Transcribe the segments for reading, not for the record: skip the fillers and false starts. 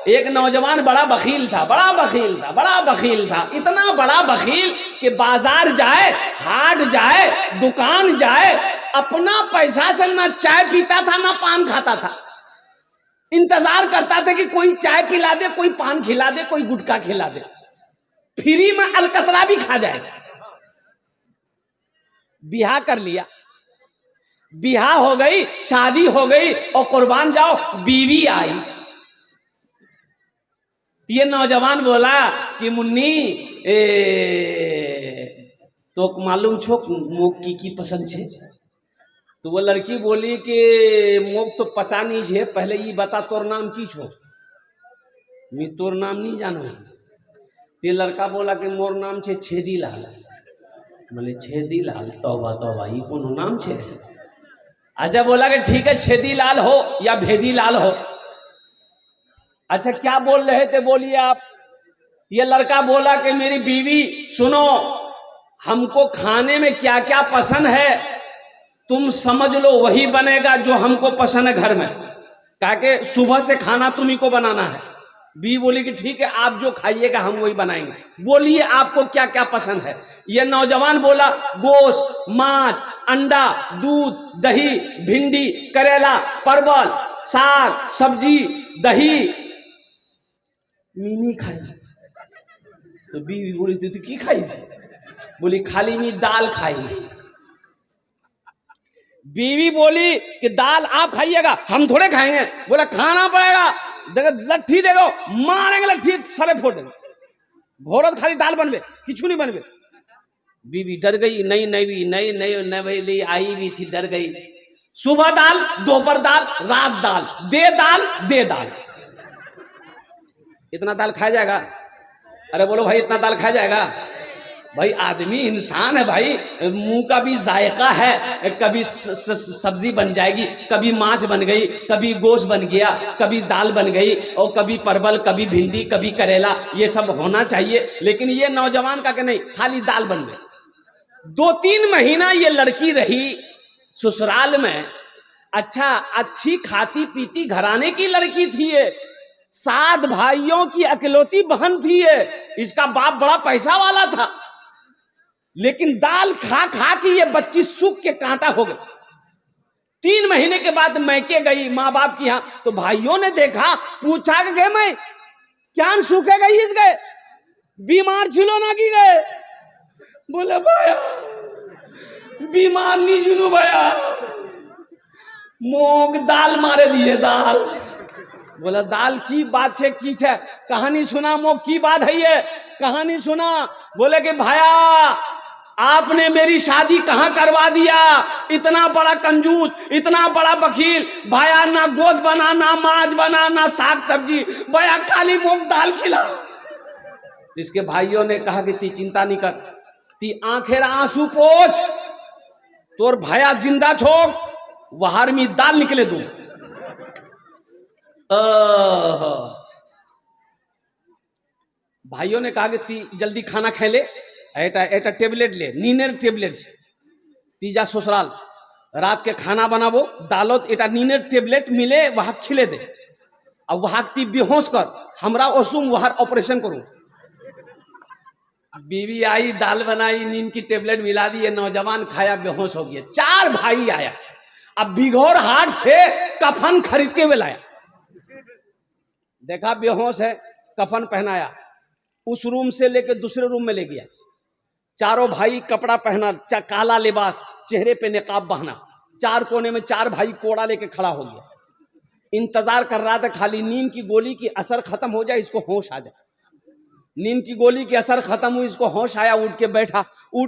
एक नौजवान बड़ा बखील था, बड़ा बखील था, बड़ा बखील था, इतना बड़ा बखील कि बाजार जाए, हाट जाए, दुकान जाए, अपना पैसा से ना चाय पीता था ना पान खाता था। इंतजार करता था कि कोई चाय पिला दे, कोई पान खिला दे, कोई गुटखा खिला दे, फ्री में अलकतरा भी खा जाए। बियाह कर लिया, बियाह हो गई, शादी हो गई, और कुर्बान जाओ बीवी आई। ये नौजवान बोला कि मुन्नी तो मालूम छो मोक की पसंद छे? तो वो लड़की बोली कि मोक तो पता नहीं है, पहले ये बता तोर नाम की छो? मैं तोर नाम नहीं जानो। ते लड़का बोला कि मोर नाम छे छेदी लाल। बोले छेदी लाल, तौबा तौबा, ये कौन नाम छे? अच्छा, बोला कि ठीक है, छेदी लाल हो या भेदी लाल हो। अच्छा, क्या बोल रहे थे बोलिए आप? ये लड़का बोला कि मेरी बीवी सुनो, हमको खाने में क्या क्या पसंद है तुम समझ लो, वही बनेगा जो हमको पसंद है घर में, कहा कि सुबह से खाना तुम्ही को बनाना है। बी बोली कि ठीक है, आप जो खाइएगा हम वही बनाएंगे। बोलिए आपको क्या क्या पसंद है? ये नौजवान बोला गोश्त, मांस, अंडा, दूध, दही, भिंडी, करेला, परवल, साग, सब्जी, दही। मीनी खाई। तो बीवी बोली तू की खाई थी? बोली खाली मी दाल खाई। बीवी बोली कि दाल आप खाइएगा, हम थोड़े खाएंगे। बोला खाना पड़ेगा, देखो लट्ठी देखो, मारेंगे लट्ठी, सारे फोड़ देंगे। घोरत खाली दाल बनबे, किचू नहीं बनबे। बीवी डर गई, नहीं नहीं नहीं नहीं नहीं, आई भी थी, डर गई। सुबह दाल, दोपहर दाल, रात दाल, दे दाल, दे दाल। इतना दाल खाया जाएगा? अरे बोलो भाई, इतना दाल खाया जाएगा? भाई आदमी इंसान है भाई, मुंह का भी जायका है। कभी सब्जी बन जाएगी, कभी मांस बन गई, कभी गोश्त बन गया, कभी दाल बन गई, और कभी परवल, कभी भिंडी, कभी करेला, ये सब होना चाहिए। लेकिन ये नौजवान का कि नहीं, खाली दाल बन गई। 2-3 महीना ये लड़की रही ससुराल में। अच्छा, अच्छी खाती पीती घराने की लड़की थी ये, 7 भाइयों की अकेलौती बहन थी ये, इसका बाप बड़ा पैसा वाला था। लेकिन दाल खा खा के ये बच्ची सूख के कांटा हो गई। 3 महीने के बाद मैके गई माँ बाप की यहाँ, तो भाइयों ने देखा, पूछा कि गए मैं क्या सूखे गई इस गए, बीमार छिलो ना की गए? बोले भाया बीमार नहीं जुनू भैया, मोग दाल मारे दिए दाल। बोला दाल की बात है, की है कहानी सुना, मोग की बात है ये, कहानी सुना। बोले कि भाया आपने मेरी शादी कहां करवा दिया, इतना बड़ा कंजूस, इतना बड़ा बखील भाया, ना गोश्त बना, ना मांस बना, ना साग सब्जी, भैया खाली मूंग दाल खिला। इसके भाइयों ने कहा कि ती चिंता नहीं कर, ती आंखें आंसू पोछ, तोर भाया जिंदा छोक, वहार में दाल निकले दूं। भाइयों ने कहा कि ती जल्दी खाना खाए ले, एटा टेबलेट ले, नीनेर टेबलेट, तीजा ससुराल रात के खाना बनाबो, दालोत एटा नीनेर टेबलेट मिले, वहां खिले दे, अब वहां ती बेहोश कर, हमरा ओसुम वहां ऑपरेशन करूं। बीवी आई, दाल बनाई, नींद की टेबलेट मिला दी, ये नौजवान खाया, बेहोश हो गया। 4 भाई आया, अब बिघौर हाट से कफन खरीदते हुए लाया, देखा बेहोश है, कफन पहनाया, उस रूम से लेकर दूसरे रूम में ले गया। चारों भाई कपड़ा पहना, काला लिबास, चेहरे पे निकाब बहना, 4 कोने में 4 भाई कोड़ा लेके खड़ा हो गया। इंतजार कर रहा था खाली नींद की गोली की असर खत्म हो जाए, इसको होश आ जाए। नींद की गोली की असर खत्म हुई, इसको होश आया, उठ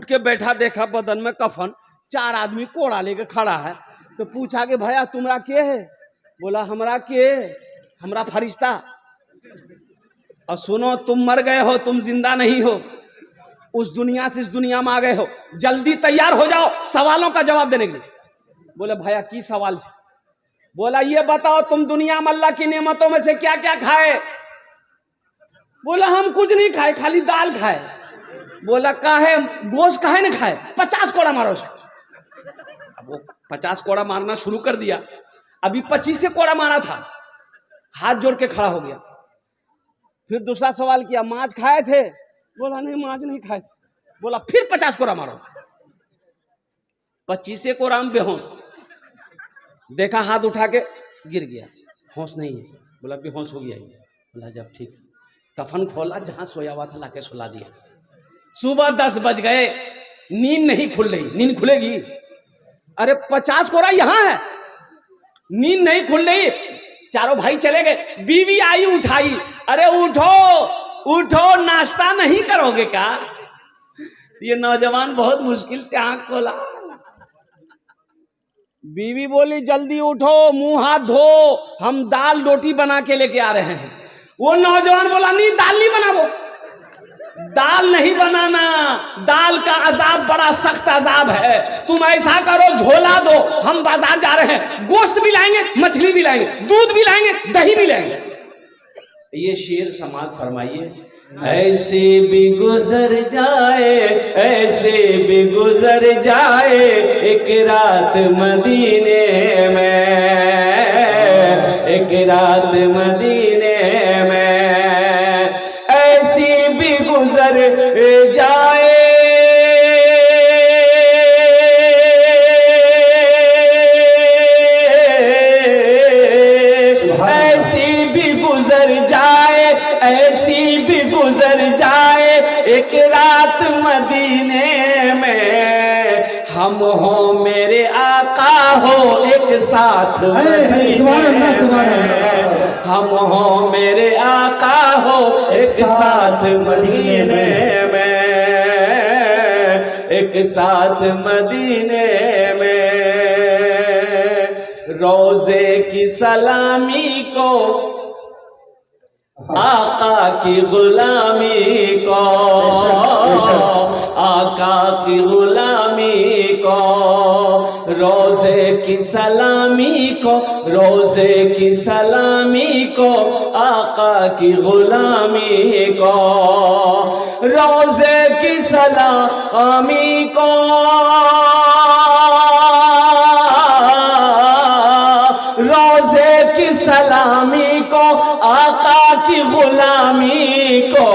के बैठा, देखा बदन में कफन, 4 आदमी कोड़ा लेके खड़ा है। तो पूछा कि भैया तुम्हारा के है? बोला हमरा के, हमरा फरिश्ता। और सुनो, तुम मर गए हो, तुम जिंदा नहीं हो, उस दुनिया से इस दुनिया में आ गए हो, जल्दी तैयार हो जाओ सवालों का जवाब देने के लिए। बोले भैया की सवाल? बोला ये बताओ तुम दुनिया में अल्लाह की नेमतों में से क्या क्या खाए? बोला हम कुछ नहीं खाए, खाली दाल खाए। बोला काहे, गोश्त काहे नहीं खाए? 50 कोड़ा मारो उसे। अब वो 50 कोड़ा मारना शुरू कर दिया, अभी 25 से कोड़ा मारा था, हाथ जोड़ के खड़ा हो गया। फिर दूसरा सवाल किया, मांस खाए थे? बोला नहीं, मांस नहीं खाए। बोला फिर 50 कोड़ा मारो। 25 कोड़ा में बेहोश। देखा हाथ उठा के गिर गया, होश नहीं है। बोला बेहोश हो गया। बोला जब ठीक, कफन खोला, जहां सोया हुआ था लाके सुला दिया। सुबह 10 बज गए, नींद नहीं खुल रही। नींद खुलेगी? अरे 50 कोड़ा यहां है, नींद नहीं खुल रही। चारों भाई चले गए, बीवी आई उठाई, अरे उठो उठो, नाश्ता नहीं करोगे क्या? ये नौजवान बहुत मुश्किल से आंख खोला। बीवी बोली जल्दी उठो, मुंह हाथ धो, हम दाल रोटी बना के लेके आ रहे हैं। वो नौजवान बोला नहीं, दाल नहीं बनाओ, दाल नहीं बनाना, दाल का अजाब बड़ा सख्त अजाब है। तुम ऐसा करो, झोला दो, हम बाजार जा रहे हैं, गोश्त भी लाएंगे, मछली भी लाएंगे, दूध भी लाएंगे, दही भी लाएंगे। ये शेर समाज फरमाइए। ऐसे भी गुजर जाए, ऐसे भी गुजर जाए एक रात मदीने में, एक रात मदीने में, ऐसी भी गुजर जाए, ऐसी भी गुजर जाए, ऐसी भी गुजर जाए एक रात मदीने में, हम हो मेरे आका हो एक साथ मदीने में, हम हो मेरे आका हो एक साथ मदीने में, एक साथ मदीने में। रोजे की सलामी को, आका की गुलामी को, आका की गुलामी को, रोजे की सलामी को, रोजे की सलामी को, आका की गुलामी को, रोजे की सलामी को, रोजे की सलामी को, आका की गुलामी को,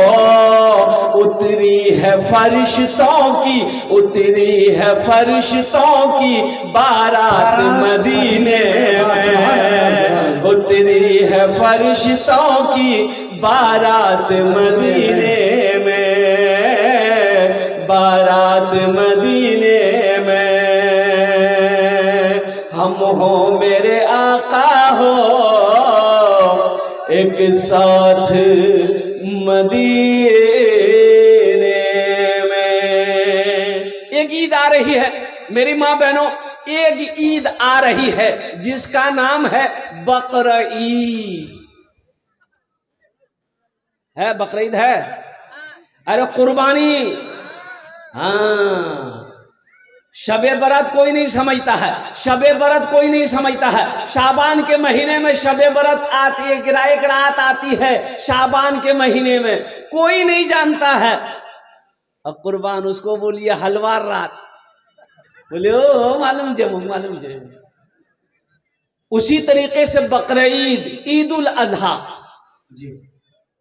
उतरी है फरिश्तों की, उतरी है फरिश्तों की बारात मदीने में, उतरी है फरिश्तों की बारात मदीने में, बारात मदीने में। हम हो मेरे आका हो एक साथ मदीने में। एक ईद आ रही है मेरी माँ बहनों, एक ईद आ रही है जिसका नाम है बकरीद। है बकरीद है, अरे कुर्बानी। हाँ, शबे बरत कोई नहीं समझता है, शबे बरत कोई नहीं समझता है। शाबान के महीने में शबे बरत आती है, एक रात आती है शाबान के महीने में, कोई नहीं जानता है। अब कुर्बान उसको बोलिए हलवार रात, बोले ओ मालूम जे मालूम जे। उसी तरीके से बकरीद, ईद उल अजहा,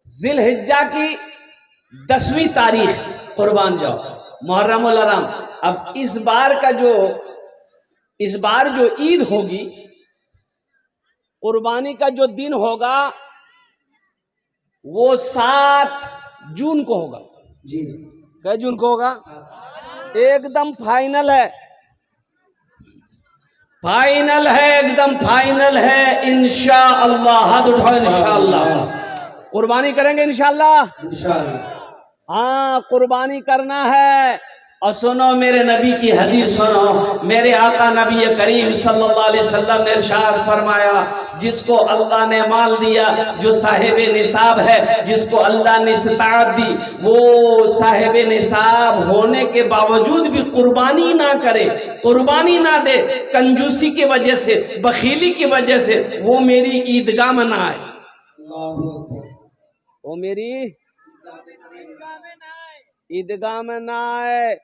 जिलहिज्जा की 10वीं तारीख कुर्बान जाओ, मुहर्रम उल हराम। अब इस बार जो ईद होगी, कुर्बानी का जो दिन होगा वो 7 जून को होगा जी। कै जून को होगा? एकदम फाइनल है, फाइनल है, एकदम फाइनल है। इंशाअल्लाह, हाथ उठाओ, इंशाअल्लाह कुर्बानी करेंगे, इंशाअल्लाह, इंशाअल्लाह। हाँ, कुर्बानी करना है। और सुनो मेरे नबी की हदीस सुनो, मेरे आका नबी करीम सल्लल्लाहु अलैहि वसल्लम ने इरशाद फरमाया, जिसको अल्लाह ने माल दिया, जो साहिब निसाब है, जिसको अल्लाह ने इस्ताअत दी, वो साहिब निसाब होने के बावजूद भी कुर्बानी ना करे, कुर्बानी ना दे, कंजूसी की वजह से, बखीली की वजह से, वो मेरी ईदगाह में ना आए, वो मेरी ईदगाह में ना आए।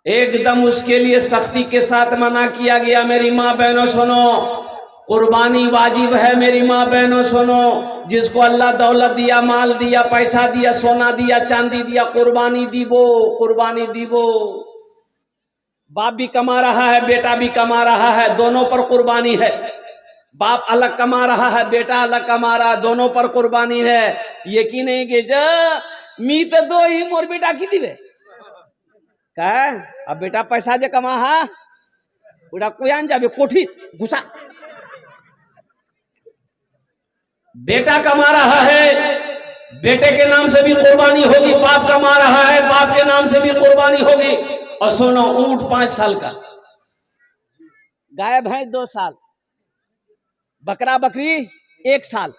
एकदम उसके लिए सख्ती के साथ मना किया गया। मेरी माँ बहनों सुनो, कुर्बानी वाजिब है मेरी माँ बहनों सुनो। जिसको अल्लाह दौलत दिया, माल दिया, पैसा दिया, सोना दिया, चांदी दिया, कुर्बानी दीबो, कुर्बानी दीबो। बाप भी कमा रहा है, बेटा भी कमा रहा है, दोनों पर कुर्बानी है। बाप अलग कमा रहा है, बेटा अलग कमा रहा है, दोनों पर कुर्बानी है। यकीन नहीं कि मी तो दो ही मोर बेटा की दिवे का अब बेटा पैसा जे कमा हा उड़ा कोयान जाबे कोठी घुसा। बेटा कमा रहा है, बेटे के नाम से भी कुर्बानी होगी। बाप कमा रहा है, बाप के नाम से भी कुर्बानी होगी। और सुनो, ऊंट 5 साल का, गाय भैंस 2 साल, बकरा बकरी 1 साल,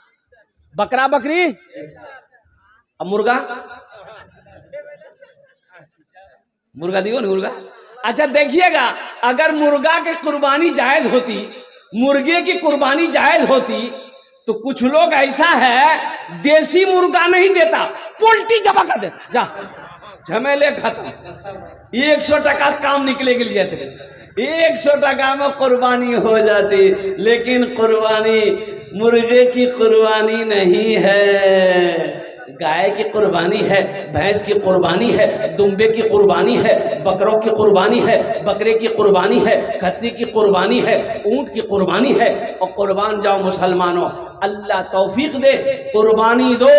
बकरा बकरी। अब मुर्गा, मुर्गा दियो ना मुर्गा। अच्छा देखिएगा, अगर मुर्गा की कुर्बानी जायज होती, मुर्गे की कुर्बानी जायज होती, तो कुछ लोग ऐसा है देसी मुर्गा नहीं देता, पोल्ट्री जमा कर देता। जा झमेले खत्म, 100 टका काम निकले के लिए थे, 100 टका में कुर्बानी हो जाती। लेकिन कुर्बानी मुर्गे की कुर्बानी नहीं है, गाय की कुर्बानी है, भैंस की कुर्बानी है, दुम्बे की कुर्बानी है, बकरों की कुर्बानी है, बकरे की कुर्बानी है, खस्सी की कुर्बानी है, ऊंट की कुर्बानी है। और कुर्बान जाओ मुसलमानों, अल्लाह तौफीक दे, कुर्बानी दो।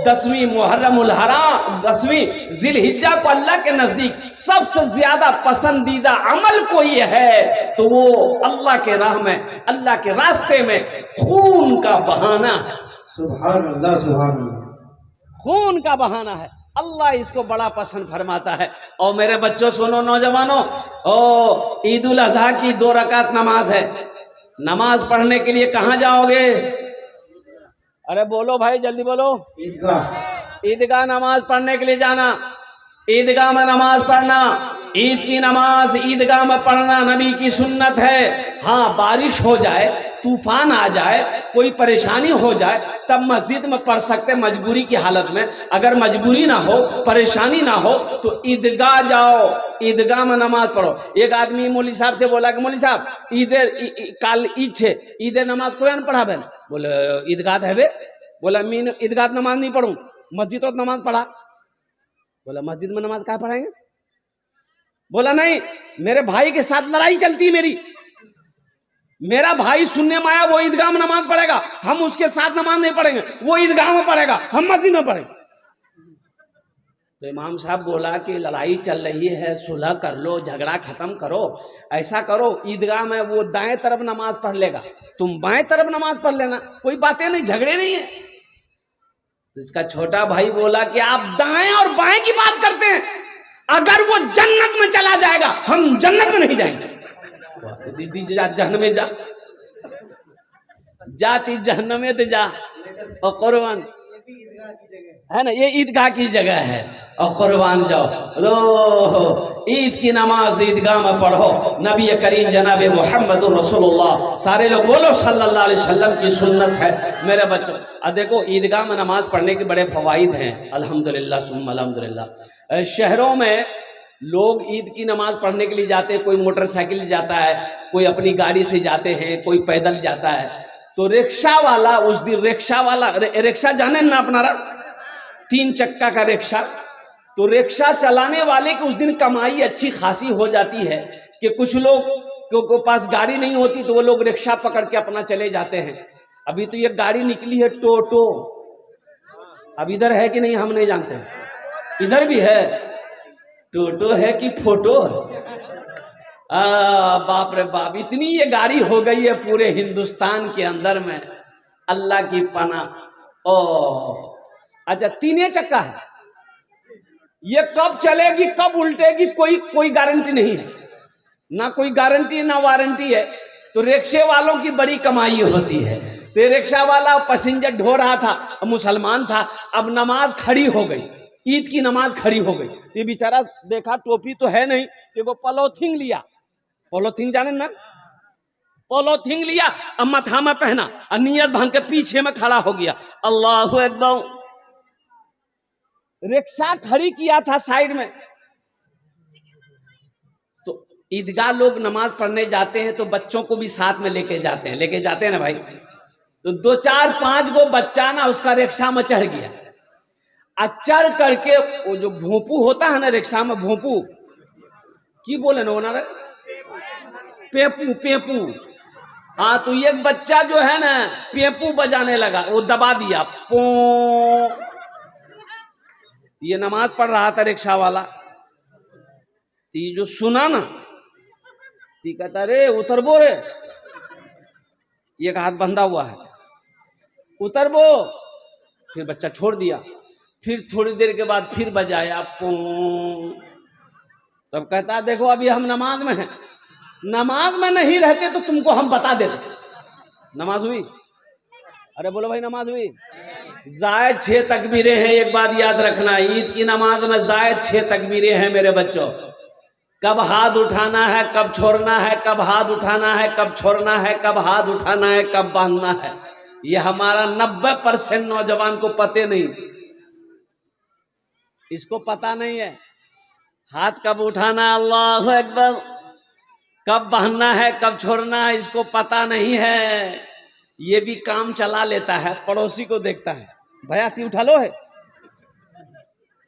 10वीं मुहर्रमुल हराम, 10वीं जिलहिज्जा को अल्लाह के नजदीक सबसे ज्यादा पसंदीदा अमल कोई है तो वो अल्लाह के राह में, अल्लाह के रास्ते में खून का बहाना है। सुभान अल्लाह, सुभान अल्लाह। खून का बहाना है, अल्लाह इसको बड़ा पसंद फरमाता है। और मेरे बच्चों सुनो, नौजवानों, ओ ईद उल अजहा की 2 रकात नमाज है। नमाज पढ़ने के लिए कहाँ जाओगे? अरे बोलो भाई, जल्दी बोलो। ईदगाह। ईदगाह नमाज पढ़ने के लिए जाना, ईदगाह में नमाज पढ़ना। ईद की नमाज ईदगाह में पढ़ना नबी की सुन्नत है। हाँ, बारिश हो जाए, तूफान आ जाए, कोई परेशानी हो जाए, तब मस्जिद में पढ़ सकते मजबूरी की हालत में। अगर मजबूरी ना हो, परेशानी ना हो, तो ईदगाह जाओ, ईदगाह में नमाज पढ़ो। एक आदमी मौली साहब से बोला कि मौली साहब ईदे काल ईद छे, ईदे नमाज कोई न पढ़ा बेन? बोले ईदगाह है बे। बोला मीन ईदगाह नमाज नहीं पढ़ूं, मस्जिद तो नमाज पढ़ा। बोला मस्जिद में नमाज कहाँ पढ़ाएंगे? बोला नहीं, मेरे भाई के साथ लड़ाई चलती मेरी, मेरा भाई सुनने में आया वो ईदगाह में नमाज पढ़ेगा, हम उसके साथ नमाज नहीं पढ़ेंगे, वो ईदगाह में पढ़ेगा, हम मस्जिद में पढ़ेंगे। तो इमाम साहब बोला कि लड़ाई चल रही है, सुलह कर लो, झगड़ा खत्म करो, ऐसा करो ईदगाह में वो दाएं तरफ नमाज पढ़ लेगा, तुम बाएं तरफ नमाज पढ़ लेना, कोई बातें नहीं, झगड़े नहीं है। तो इसका छोटा भाई बोला कि आप दाएं और बाएं की बात करते हैं, अगर वो जन्नत में चला जाएगा हम जन्नत में नहीं जाएंगे। दीदी जा जहन्नम में जा, जाती जहन्नम में तो जा। और कुर्बान है ना, ये ईदगाह की जगह है, और कुर्बान जाओ। लो ईद की नमाज ईदगाह में पढ़ो। नबी करीम जनाब मोहम्मद रसूलुल्लाह, सारे लोग बोलो सल्लल्लाहु अलैहि वसल्लम की सुन्नत है मेरे बच्चों। अब देखो ईदगाह में नमाज पढ़ने के बड़े फवाइद हैं, अल्हम्दुलिल्लाह सुम्मा अल्हम्दुलिल्लाह। शहरों में लोग ईद की नमाज पढ़ने के लिए जाते हैं, कोई मोटरसाइकिल जाता है, कोई अपनी गाड़ी से जाते हैं, कोई पैदल जाता है। तो रिक्शा वाला उस दिन, रिक्शा वाला, रिक्शा जाने ना अपनारा, 3 चक्का का रिक्शा, तो रिक्शा चलाने वाले की उस दिन कमाई अच्छी खासी हो जाती है कि कुछ लोग के पास गाड़ी नहीं होती तो वो लोग रिक्शा पकड़ के अपना चले जाते हैं। अभी तो ये गाड़ी निकली है टोटो, अब इधर है कि नहीं हम नहीं जानते, इधर भी है टोटो है कि फोटो है। बाप रे बाप, इतनी ये गाड़ी हो गई है पूरे हिंदुस्तान के अंदर में, अल्लाह की पनाह। ओ अच्छा, 3 चक्का है, ये कब चलेगी कब उल्टेगी कोई गारंटी नहीं है, ना कोई गारंटी ना वारंटी है। तो रिक्शे वालों की बड़ी कमाई होती है। तो रिक्शा वाला पैसेंजर ढो रहा था, मुसलमान था, अब नमाज खड़ी हो गई, ईद की नमाज खड़ी हो गई। तो ये बेचारा देखा टोपी तो है नहीं, वो पॉलोथीन लिया, पॉलोथीन जाने ना, पॉलोथीन लिया, अब माथा में पहना, और नियत भांग के पीछे में खड़ा हो गया। अल्लाहु अकबर। रिक्शा खड़ी किया था साइड में, तो ईदगाह लोग नमाज पढ़ने जाते हैं तो बच्चों को भी साथ में लेके जाते हैं ना भाई। तो 2 4 5 गो बच्चा ना उसका रिक्शा में चढ़ गया। चढ़ करके वो जो भोंपू होता है ना रिक्शा में, भोंपू की बोले ना, पेपू पेपू। हाँ, तो एक बच्चा जो है ना पेपू बजाने लगा, वो दबा दिया पो। ये नमाज पढ़ रहा था रिक्शा वाला, तो ये जो सुना ना, तो कहता रे उतर बो रे, एक हाथ बंधा हुआ है, उतर बो। फिर बच्चा छोड़ दिया। फिर थोड़ी देर के बाद फिर बजाया पो। तब कहता देखो अभी हम नमाज में हैं, नमाज में नहीं रहते तो तुमको हम बता देते। नमाज हुई? अरे बोलो भाई, नमाज हुई? जायद 6 तकबीरें हैं। एक बात याद रखना, ईद की नमाज में जायद 6 तकबीरें हैं मेरे बच्चों। कब हाथ उठाना है, कब छोड़ना है, कब हाथ उठाना है, कब छोड़ना है, कब हाथ उठाना है, कब बांधना है, ये हमारा 90% नौजवान को पते नहीं, इसको पता नहीं है। हाथ कब उठाना, अल्लाहु अकबर, कब बांधना है, कब छोड़ना है, इसको पता नहीं है। ये भी काम चला लेता है, पड़ोसी को देखता है, भैया ती उठा लो है।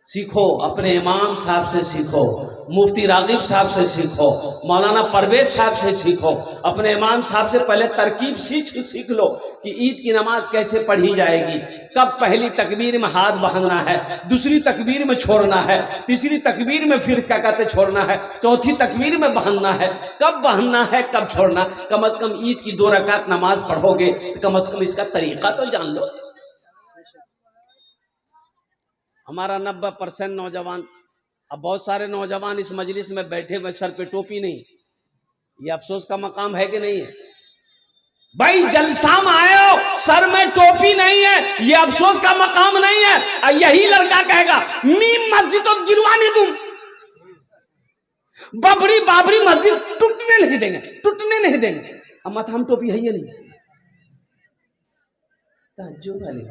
सीखो, अपने इमाम साहब से सीखो, मुफ्ती रागिब साहब से सीखो, मौलाना परवेज साहब से सीखो। अपने इमाम साहब से पहले तरकीब सीख लो कि ईद की नमाज कैसे पढ़ी जाएगी। कब पहली तकबीर में हाथ बांधना है, दूसरी तकबीर में छोड़ना है, तीसरी तकबीर में फिर क्या कहते छोड़ना है, चौथी तकबीर में बांधना है, कब बांधना है, कब छोड़ना। कम से कम ईद की 2 रकात नमाज पढ़ोगे तो कम से कम इसका तरीका तो जान लो। हमारा 90% नौजवान, अब बहुत सारे नौजवान इस मजलिस में बैठे हुए सर पे टोपी नहीं, ये अफसोस का मकाम है कि नहीं है भाई? जलसा में आए हो, सर में टोपी नहीं है, ये अफसोस का मकाम नहीं है। यही लड़का कहेगा मीम मस्जिद तो गिरवानी तुम, बाबरी बाबरी मस्जिद टूटने नहीं देंगे, टूटने नहीं देंगे। अब मत हम टोपी है ये नहीं, ताज्जुब वाली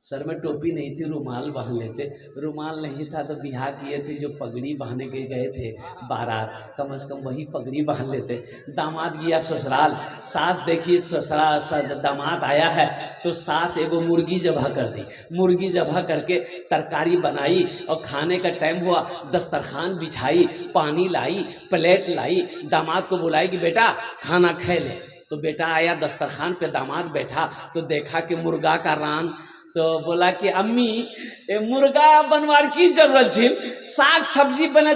सर में टोपी नहीं थी, रुमाल बांध लेते। रुमाल नहीं था तो बिहार किए थे जो पगड़ी बांधने के गए थे बारात, कम से कम वही पगड़ी बांध लेते। दामाद गया ससुराल, सास देखी ससुराल, दामाद आया है तो सास एगो मुर्गी जबह कर दी। मुर्गी जबह करके तरकारी बनाई और खाने का टाइम हुआ, दस्तरखान बिछाई, पानी लाई, प्लेट लाई, दामाद को बुलाई कि बेटा खाना खा ले। तो बेटा आया, दस्तरखान पे दामाद बैठा तो देखा कि मुर्गा का रान, तो बोला कि अम्मी मुर्गा बनवार की जरूरत थी, साग सब्जी बना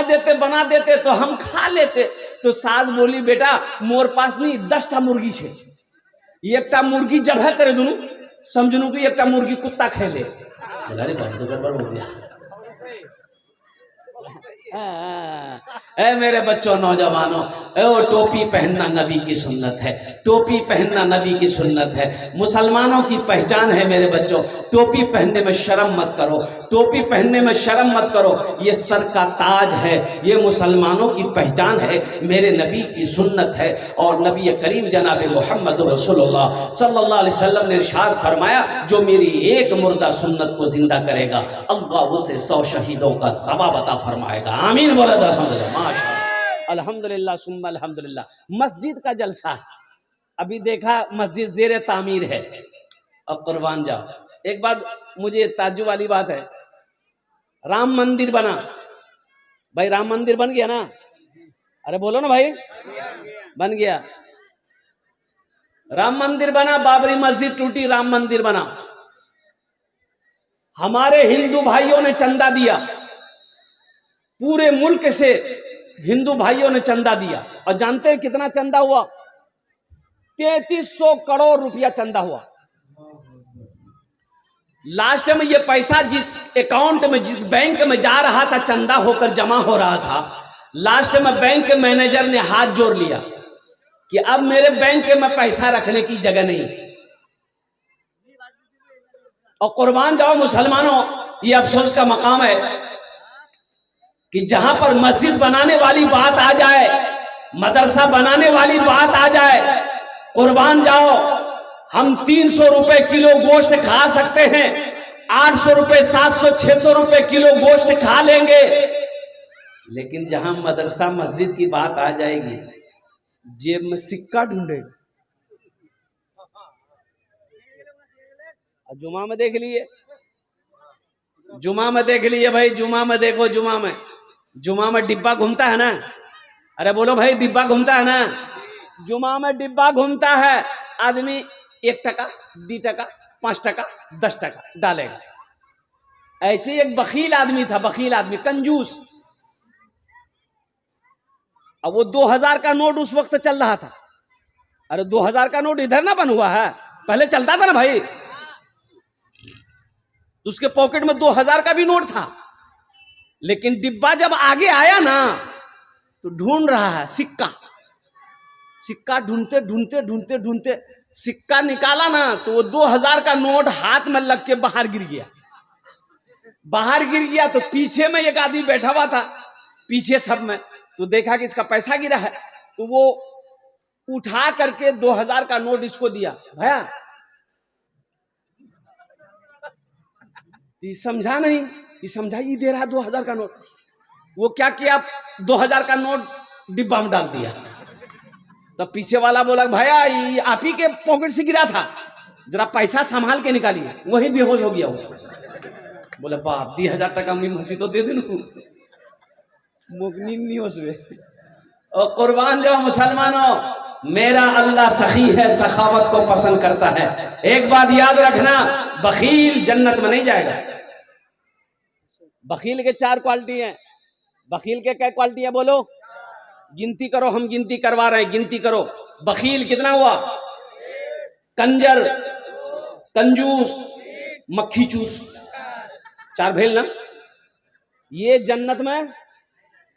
देते तो हम खा लेते। तो सास बोली बेटा मोर पास नहीं 10टा मुर्गी छे, एकटा मुर्गी जबह करे दुनू, समझनू कि एकटा मुर्गी कुत्ता खा ले। बोला रे बंद गड़बड़ हो गया। ए मेरे बच्चों नौजवानों, ओ टोपी पहनना नबी की सुन्नत है, टोपी पहनना नबी की सुन्नत है, मुसलमानों की पहचान है मेरे बच्चों। टोपी पहनने में शर्म मत करो, टोपी पहनने में शर्म मत करो, ये सर का ताज है, ये मुसलमानों की पहचान है, मेरे नबी की सुन्नत है। और नबी करीम जनाब मोहम्मद रसूलुल्लाह सल्लल्लाहु अलैहि वसल्लम ने इरशाद फरमाया, जो मेरी एक मुर्दा सुन्नत को जिंदा करेगा अल्लाह उसे 100 शहीदों का सवाब अता फरमाएगा। आमीन बोला अल्हम्दुलिल्लाह, माशाअल्लाह, अल्हम्दुलिल्लाह सुम्मा अल्हम्दुलिल्लाह। मस्जिद का जलसा है, अभी देखा मस्जिद ज़ेरे तामीर है। अब कुर्बान जाओ, एक बात मुझे ताज्जुब वाली बात है, राम मंदिर बना भाई, राम मंदिर बन गया ना? अरे बोलो ना भाई, बन गया। राम मंदिर बना, बाबरी मस्जिद टूटी, राम मंदिर बना। हमारे हिंदू भाइयों ने चंदा दिया, पूरे मुल्क से हिंदू भाइयों ने चंदा दिया। और जानते हैं कितना चंदा हुआ? 3300 करोड़ रुपया चंदा हुआ। लास्ट में ये पैसा जिस अकाउंट में, जिस बैंक में जा रहा था, चंदा होकर जमा हो रहा था, लास्ट में बैंक के मैनेजर ने हाथ जोड़ लिया कि अब मेरे बैंक में पैसा रखने की जगह नहीं। और कुर्बान जाओ मुसलमानों, ये अफसोस का मकाम है कि जहां पर मस्जिद बनाने वाली बात आ जाए, मदरसा बनाने वाली बात आ जाए, कुर्बान जाओ, हम 300 रुपए किलो गोश्त खा सकते हैं, 800 रुपए 700 600 रुपए किलो गोश्त खा लेंगे, लेकिन जहां मदरसा मस्जिद की बात आ जाएगी, जेब में सिक्का ढूंढेगा। जुमा में देख लिए, जुमा में देख लिए भाई, जुमा में देखो, जुमा में डिब्बा घूमता है ना। अरे बोलो भाई, डिब्बा घूमता है ना। जुमा में डिब्बा घूमता है, आदमी 1 टका 2 टका 5 टका 10 टका डालेगा। ऐसे एक बखील आदमी था, बखील आदमी, कंजूस। अब वो 2000 का नोट उस वक्त चल रहा था। अरे 2000 का नोट इधर ना बन हुआ है, पहले चलता था ना भाई। उसके पॉकेट में 2000 का भी नोट था, लेकिन डिब्बा जब आगे आया ना तो ढूंढ रहा है सिक्का। सिक्का ढूंढते ढूंढते ढूंढते ढूंढते सिक्का निकाला ना तो वो 2000 का नोट हाथ में लग के बाहर गिर गया। बाहर गिर गया तो पीछे में एक आदमी बैठा हुआ था, पीछे सब में, तो देखा कि इसका पैसा गिरा है, तो वो उठा करके 2000 का नोट इसको दिया। भैया ये समझा नहीं, ये समझा, ये दे रहा 2000 का नोट। वो क्या किया, 2000 का नोट डिब्बा में डाल दिया। तब पीछे वाला बोला, भैया ये आप ही के पॉकेट से गिरा था, जरा पैसा संभाल के निकालिए। वही बेहोश हो गया वो। बोले बाप, 1000 टका में मस्जिद तो दे देनू, मुगनी नहीं उसमें। और कुर्बान जाओ मुसलमानों, मेरा अल्लाह सखी है, सखावत को पसंद करता है। एक बात याद रखना, बखील जन्नत में नहीं जाएगा। बखील के 4 क्वालिटी हैं। बखील के क्या क्वालिटी है बोलो, गिनती करो, हम गिनती करवा रहे हैं, गिनती करो। बखील कितना हुआ, कंजर, कंजूस, मक्खी चूस, 4 भेल ना। ये जन्नत में,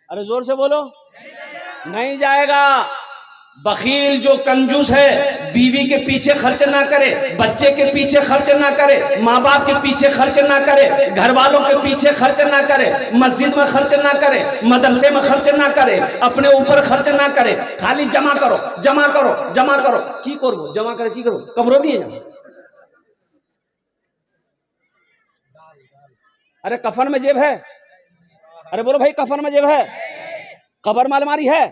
अरे जोर से बोलो, नहीं जाएगा। बखील जो कंजूस है, बीवी के पीछे खर्च ना करे, बच्चे के पीछे खर्च ना करे, माँ बाप के पीछे खर्च ना करे, घर वालों के पीछे खर्च ना करे, मस्जिद में खर्च ना करे, मदरसे में खर्च ना करे, अपने ऊपर खर्च ना करे, खाली जमा करो जमा करो जमा करो। की करो जमा करे, की करो, कब्रों दिए जाओ। अरे कफन में जेब है, अरे बोलो भाई कफन में जेब है, कबर में अलमारी है,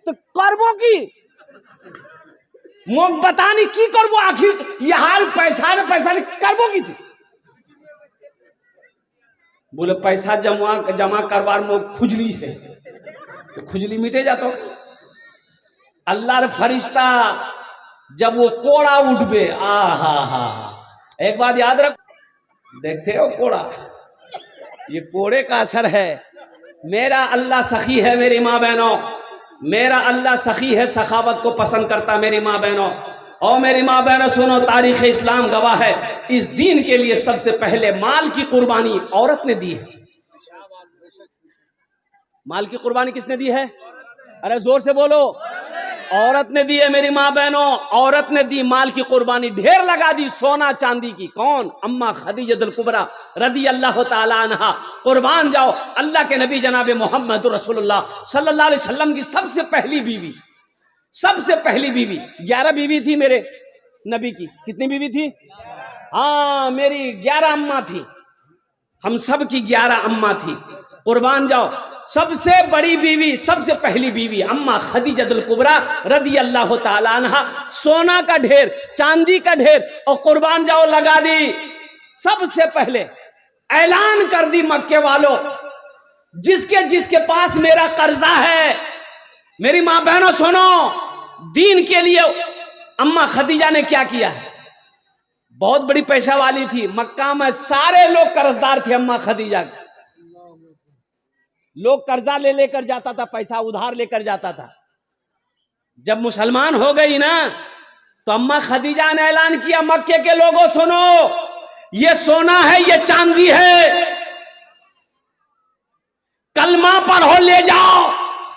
तो करबो की मोक बता नहीं की करबो, आखिर ये हाल पैसा ने पैसा नहीं करबो की थी। बोले पैसा जमा करवार मोक खुजली है, तो खुजली मिटे जातो। अल्लाह रे फरिश्ता जब वो कोड़ा उठबे, आहा, एक बात याद रख, देखते हो कोड़ा, ये कोड़े का असर है। मेरा अल्लाह सखी है मेरी माँ बहनों, मेरा अल्लाह सखी है, सखावत को पसंद करता मेरी माँ बहनों। और मेरी माँ बहनों सुनो, तारीख इस्लाम गवाह है, इस दीन के लिए सबसे पहले माल की कुर्बानी औरत ने दी है। माल की कुर्बानी किसने दी है, अरे जोर से बोलो, औरत ने दी है मेरी माँ बहनों, औरत ने दी माल की कुर्बानी, ढेर लगा दी सोना चांदी की। कौन, अम्मा खदीजतुल कुबरा रदी अल्लाह ताला अन्हा। कुर्बान जाओ, अल्लाह के नबी जनाब मोहम्मद रसूलुल्लाह सल्लल्लाहु अलैहि वसल्लम की सबसे पहली बीवी, सबसे पहली बीवी। 11 बीवी थी मेरे नबी की। कितनी बीवी थी, हाँ मेरी 11 अम्मा थी, हम सब की 11 अम्मा थी। कुर्बान जाओ, सबसे बड़ी बीवी, सबसे पहली बीवी अम्मा खदीजतुल कुबरा रदी अल्लाह ताला अन्हा। सोना का ढेर, चांदी का ढेर, और कुर्बान जाओ लगा दी। सबसे पहले ऐलान कर दी मक्के वालों, जिसके जिसके पास मेरा कर्जा है, मेरी मां बहनों सुनो, दीन के लिए अम्मा खदीजा ने क्या किया है। बहुत बड़ी पैसा वाली थी, मक्का में सारे लोग कर्जदार थे अम्मा खदीजा। लोग कर्जा ले लेकर जाता था, पैसा उधार लेकर जाता था। जब मुसलमान हो गई ना तो अम्मा खदीजा ने ऐलान किया, मक्के के लोगों सुनो, ये सोना है, ये चांदी है, कलमा पढ़ो ले जाओ,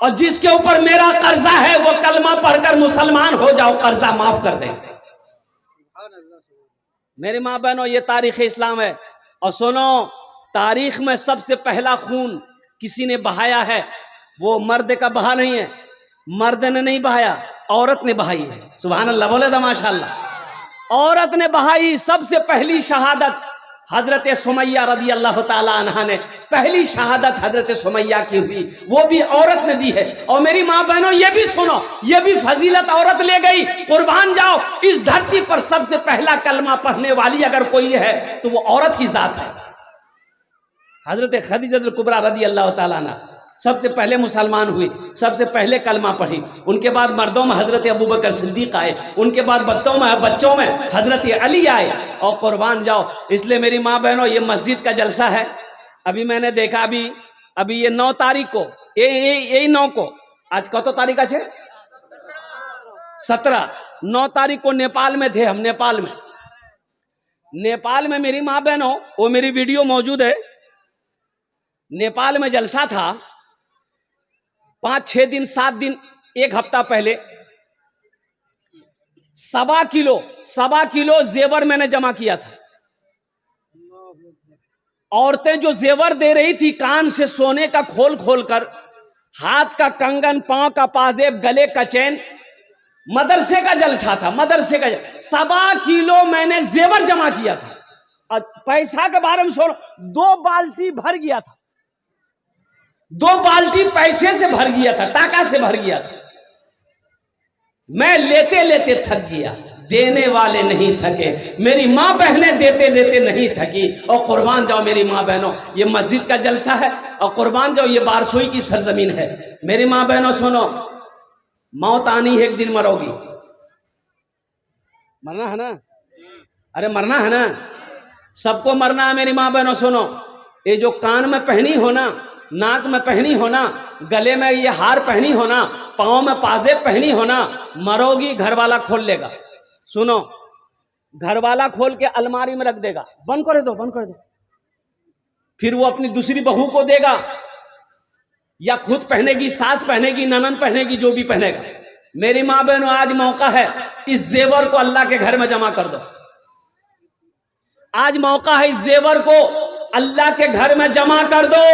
और जिसके ऊपर मेरा कर्जा है वो कलमा पढ़कर मुसलमान हो जाओ, कर्जा माफ कर दे। मेरी माँ बहनों, ये तारीख इस्लाम है। और सुनो, तारीख में सबसे पहला खून किसी ने बहाया है, वो मर्द का बहा नहीं है, मर्द ने नहीं बहाया, औरत ने बहाई है। सुभान अल्लाह, बोले तो माशाअल्लाह। औरत ने बहाई सबसे पहली शहादत, हजरत सुमैया रदी अल्लाह ताला अन्हा ने पहली शहादत हजरत सुमैया की हुई, वो भी औरत ने दी है। और मेरी माँ बहनों ये भी सुनो, ये भी फजीलत औरत ले गई। कुर्बान जाओ, इस धरती पर सबसे पहला कलमा पढ़ने वाली अगर कोई है तो वो औरत की जात है। हजरत खदीजतुल कुबरा रदी अल्लाह ताला अन्हा सबसे पहले मुसलमान हुई, सबसे पहले कलमा पढ़ी। उनके बाद मर्दों में हजरत अबू बकर सिद्दीक आए, उनके बाद बच्चों में हजरत अली आए। और कुर्बान जाओ, इसलिए मेरी माँ बहनों ये मस्जिद का जलसा है। अभी मैंने देखा, अभी ये 9 तारीख को, यही 9 को, आज कत तारीख है? 17, 9 तारीख को नेपाल में थे हम। नेपाल में मेरी माँ बहनों, वो मेरी वीडियो मौजूद है। नेपाल में जलसा था, 5-6 दिन 7 दिन 1 हफ्ता पहले 1.25 किलो जेवर मैंने जमा किया था। औरतें जो जेवर दे रही थी, कान से सोने का खोल कर, हाथ का कंगन, पांव का पाजेब, गले का चैन, मदरसे का जलसा था, 1.25 किलो मैंने जेवर जमा किया था। और पैसा के बारे में सुनो, 2 बाल्टी भर गया था, 2 बाल्टी पैसे से भर गया था, टाका से भर गया था। मैं लेते लेते थक गया, देने वाले नहीं थके। मेरी माँ बहनें देते देते नहीं थकी। और कुर्बान जाओ मेरी माँ बहनों, ये मस्जिद का जलसा है। और कुर्बान जाओ, ये बारसोई की सरजमीन है। मेरी माँ बहनों सुनो, मौत आनी है, एक दिन मरोगी। मरना है ना? अरे मरना है ना, सबको मरना है। मेरी माँ बहनों सुनो, ये जो कान में पहनी हो ना, नाक में पहनी हो ना, गले में ये हार पहनी हो ना, पाँव में पाजेब पहनी हो ना, मरोगी घर वाला खोल लेगा। सुनो, घर वाला खोल के अलमारी में रख देगा, बंद कर दो। फिर वो अपनी दूसरी बहू को देगा, या खुद पहनेगी, सास पहनेगी, ननद पहनेगी, जो भी पहनेगा। मेरी माँ बहनों, आज मौका है, इस जेवर को अल्लाह के घर में जमा कर दो। आज मौका है, इस जेवर को अल्लाह के घर में जमा कर दो।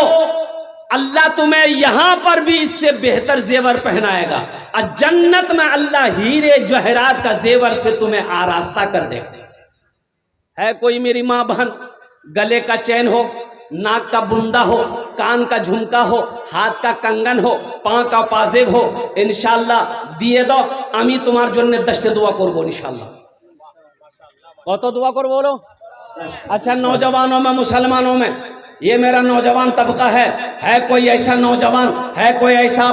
अल्लाह तुम्हें यहां पर भी इससे बेहतर जेवर पहनाएगा, और जन्नत में अल्लाह हीरे जवाहरात का जेवर से तुम्हें आरास्ता कर देगा। है कोई मेरी माँ बहन, गले का चैन हो, नाक का बुंदा हो, कान का झुमका हो, हाथ का कंगन हो, पांव का पाजेब हो, इंशाल्लाह दिए दो। आमी तुम्हार जन्ने दस्ते दुआ करबो इंशाल्लाह। कत दुआ कर बोलो। अच्छा, नौजवानों में, मुसलमानों में, ये मेरा नौजवान तबका है कोई ऐसा नौजवान, है कोई ऐसा